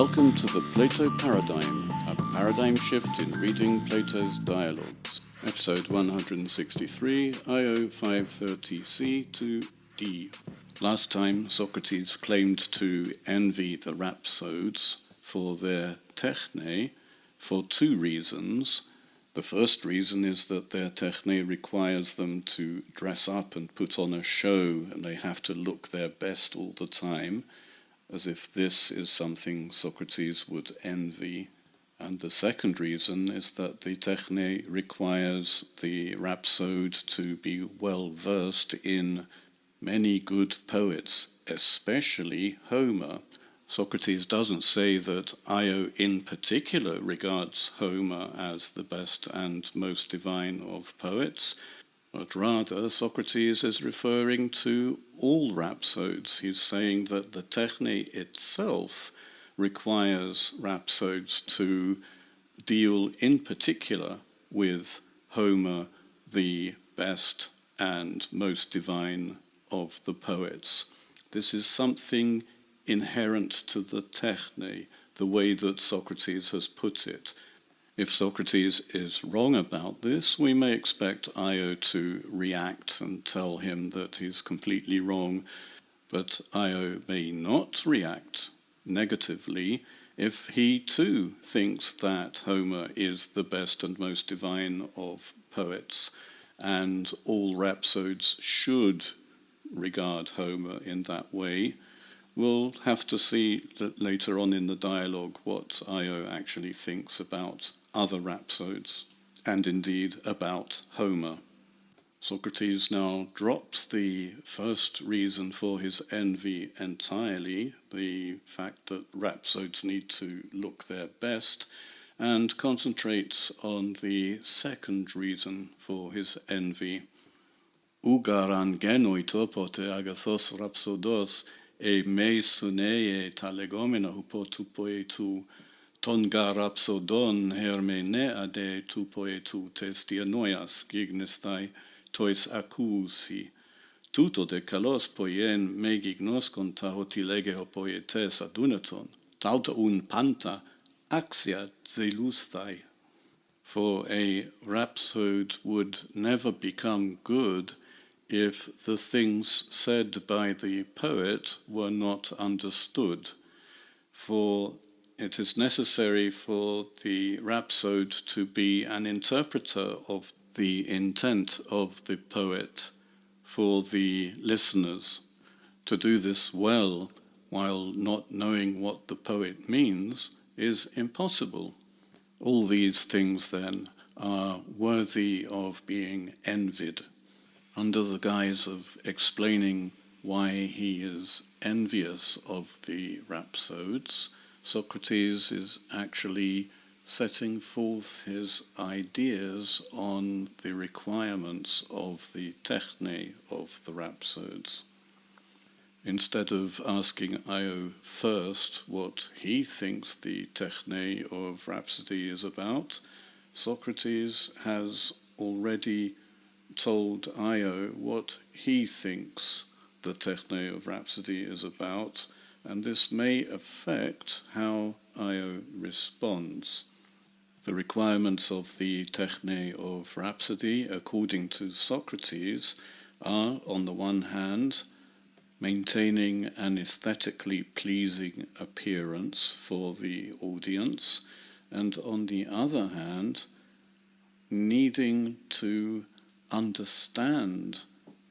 Welcome to the Plato Paradigm, a paradigm shift in reading Plato's dialogues. Episode 163, IO 530c to D. Last time, Socrates claimed to envy the rhapsodes for their techne for two reasons. The first reason is that their techne requires them to dress up and put on a show, and they have to look their best all the time, as if this is something Socrates would envy. And the second reason is that the techne requires the rhapsode to be well versed in many good poets, especially Homer. Socrates doesn't say that Io in particular regards Homer as the best and most divine of poets, but rather Socrates is referring to all rhapsodes. He's saying that the techne itself requires rhapsodes to deal in particular with Homer, the best and most divine of the poets. This is something inherent to the techne, the way that Socrates has put it. If Socrates is wrong about this, we may expect Io to react and tell him that he's completely wrong, but Io may not react negatively if he too thinks that Homer is the best and most divine of poets, and all rhapsodes should regard Homer in that way. We'll have to see later on in the dialogue what Io actually thinks about other rhapsodes, and indeed about Homer. Socrates now drops the first reason for his envy entirely, the fact that rhapsodes need to look their best, and concentrates on the second reason for his envy. Ugaran genoi topote agathos rhapsodos e me sunee talegomena hupotu poetu tonga rhapsodon hermene ade tu poetu tes dianoias gignestai tois accusi. Tuto de kalos poien me gignoskon tahoti legeo poetes adunaton, tauta un panta axia zelustai. For a rhapsode would never become good if the things said by the poet were not understood. For it is necessary for the rhapsode to be an interpreter of the intent of the poet for the listeners. To do this well while not knowing what the poet means is impossible. All these things then are worthy of being envied. Under the guise of explaining why he is envious of the rhapsodes, Socrates is actually setting forth his ideas on the requirements of the techne of the rhapsodes. Instead of asking Io first what he thinks the techne of rhapsody is about, Socrates has already told Io what he thinks the techne of rhapsody is about, and this may affect how Io responds. The requirements of the techne of rhapsody, according to Socrates, are, on the one hand, maintaining an aesthetically pleasing appearance for the audience, and on the other hand, needing to understand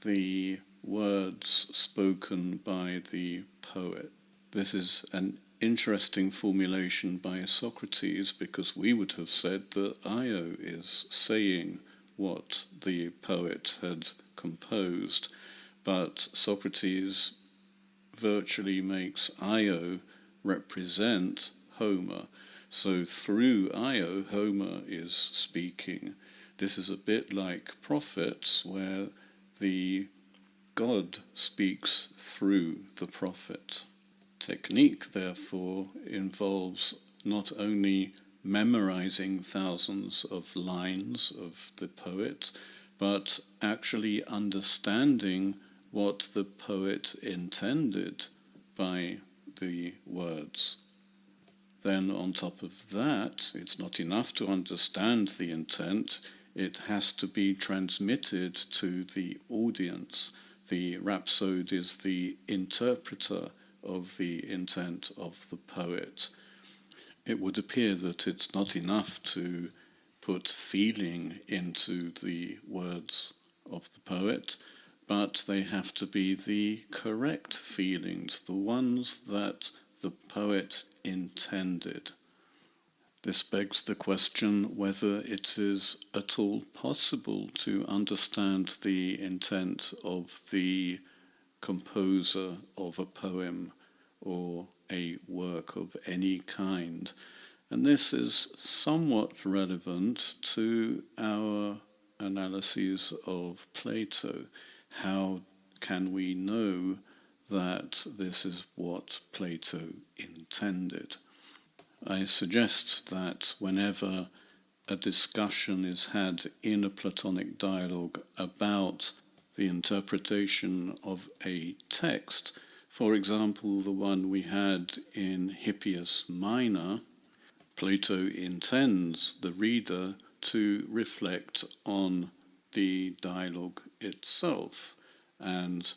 the words spoken by the poet. This is an interesting formulation by Socrates, because we would have said that Io is saying what the poet had composed, but Socrates virtually makes Io represent Homer. So through Io, Homer is speaking. This is a bit like prophets, where the God speaks through the prophet. Technique, therefore, involves not only memorizing thousands of lines of the poet, but actually understanding what the poet intended by the words. then on top of that, it's not enough to understand the intent, it has to be transmitted to the audience. The rhapsode is the interpreter of the intent of the poet. It would appear that it's not enough to put feeling into the words of the poet, but they have to be the correct feelings, the ones that the poet intended. This begs the question whether it is at all possible to understand the intent of the composer of a poem or a work of any kind. And this is somewhat relevant to our analyses of Plato. How can we know that this is what Plato intended? I suggest that whenever a discussion is had in a Platonic dialogue about the interpretation of a text, for example, the one we had in Hippias Minor, Plato intends the reader to reflect on the dialogue itself, and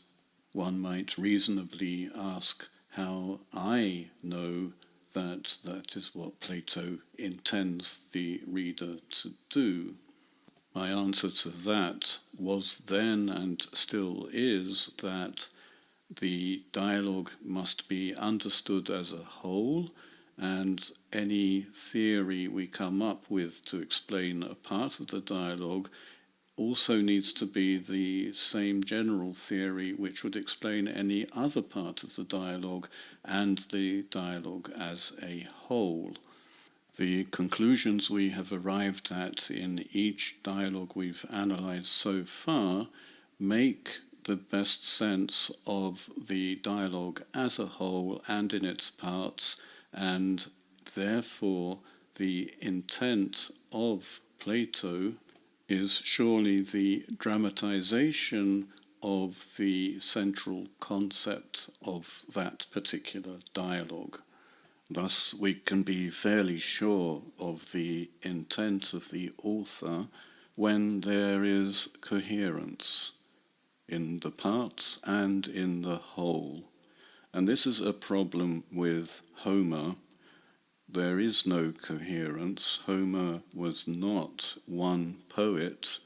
one might reasonably ask how I know that that is what Plato intends the reader to do. My answer to that was then and still is that the dialogue must be understood as a whole, and any theory we come up with to explain a part of the dialogue also needs to be the same general theory which would explain any other part of the dialogue and the dialogue as a whole. The conclusions we have arrived at in each dialogue we've analysed so far make the best sense of the dialogue as a whole and in its parts, and therefore the intent of Plato is surely the dramatization of the central concept of that particular dialogue. Thus, we can be fairly sure of the intent of the author when there is coherence in the parts and in the whole. And this is a problem with Homer. There is no coherence. Homer was not one poet.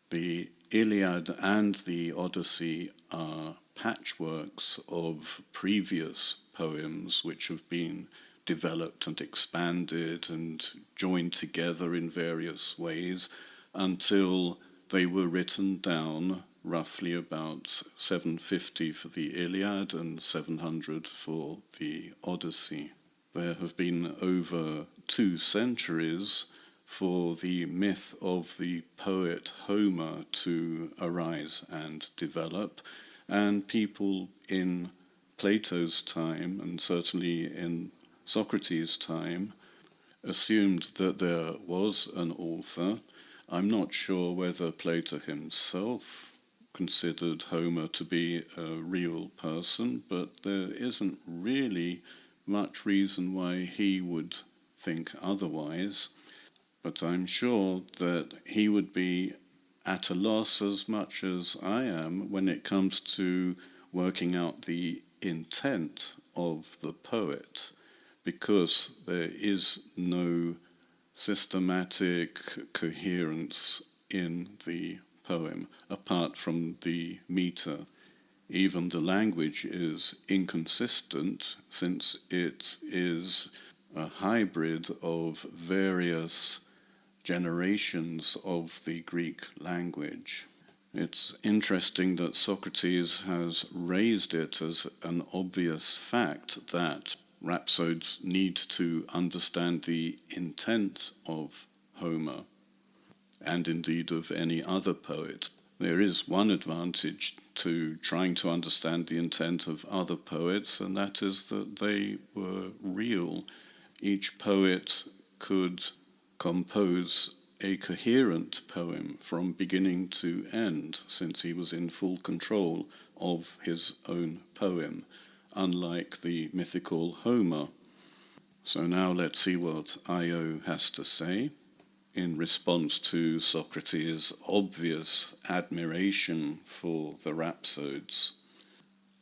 The Iliad and the Odyssey are patchworks of previous poems which have been developed and expanded and joined together in various ways until they were written down roughly about 750 for the Iliad and 700 for the Odyssey. There have been over 2 centuries for the myth of the poet Homer to arise and develop, and people in Plato's time, and certainly in Socrates' time, assumed that there was an author. I'm not sure whether Plato himself considered Homer to be a real person, but there isn't really much reason why he would think otherwise. But I'm sure that he would be at a loss as much as I am when it comes to working out the intent of the poet, because there is no systematic coherence in the poem apart from the meter. Even the language is inconsistent, since it is a hybrid of various generations of the Greek language. It's interesting that Socrates has raised it as an obvious fact that rhapsodes need to understand the intent of Homer, and indeed of any other poet. There is one advantage to trying to understand the intent of other poets, and that is that they were real. Each poet could compose a coherent poem from beginning to end, since he was in full control of his own poem, unlike the mythical Homer. So now let's see what Io has to say in response to Socrates' obvious admiration for the rhapsodes.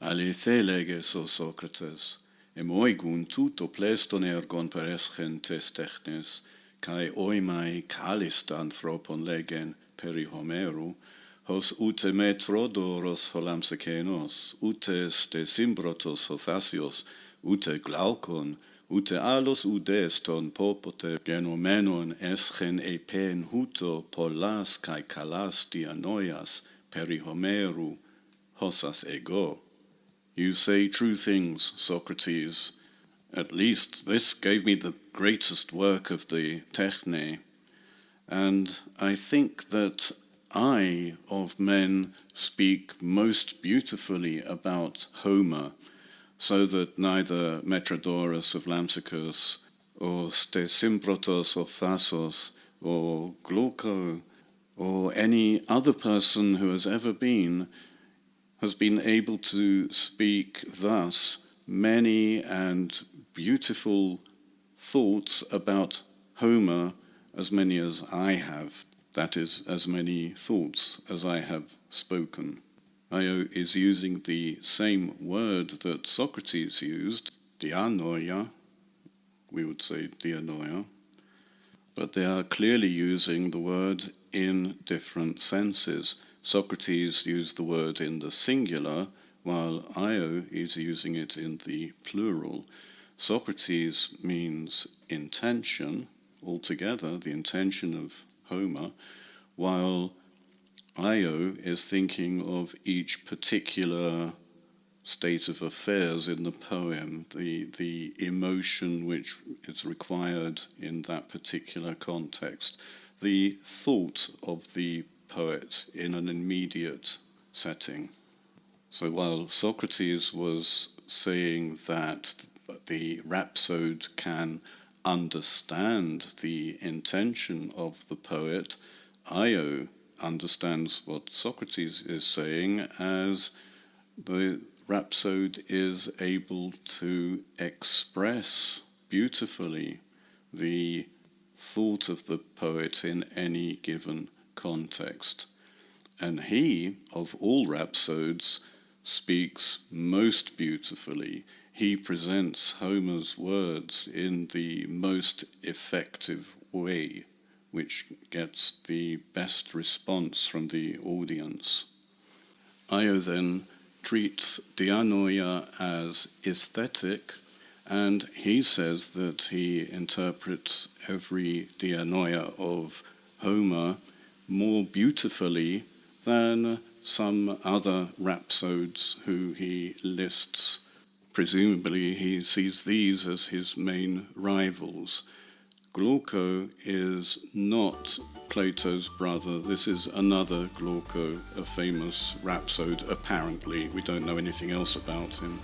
Alethelegis, o Socrates, emoigun tuto pleston ergon perescen tes technes, kai oimai calista anthropon legen peri Homeru, hos ute metrodoros holamsekenos, utes de symbrotos hothasios, ute glaukon, ute alos udeston popote genomenon eschen epen huto polas kai kalas dianoias peri Homeru, hosas ego. You say true things, Socrates. At least this gave me the greatest work of the techne, and I think that I, of men, speak most beautifully about Homer, so that neither Metrodorus of Lampsacus, or Stesimbrotos of Thasos, or Glauco, or any other person who has ever been, has been able to speak thus many and beautiful thoughts about Homer as many as I have. That is, as many thoughts as I have spoken. Io is using the same word that Socrates used, dianoia, we would say dianoia, but they are clearly using the word in different senses. Socrates used the word in the singular, while Io is using it in the plural. Socrates means intention altogether, the intention of Homer, while Io is thinking of each particular state of affairs in the poem, the emotion which is required in that particular context, the thought of the poet in an immediate setting. So while Socrates was saying that the rhapsode can understand the intention of the poet, Io understands what Socrates is saying as the rhapsode is able to express beautifully the thought of the poet in any given context. And he, of all rhapsodes, speaks most beautifully. He presents Homer's words in the most effective way, which gets the best response from the audience. Io then treats dianoia as aesthetic, and he says that he interprets every dianoia of Homer more beautifully than some other rhapsodes who he lists. Presumably he sees these as his main rivals. Glauco is not Plato's brother. This is another Glauco, a famous rhapsode, apparently. We don't know anything else about him.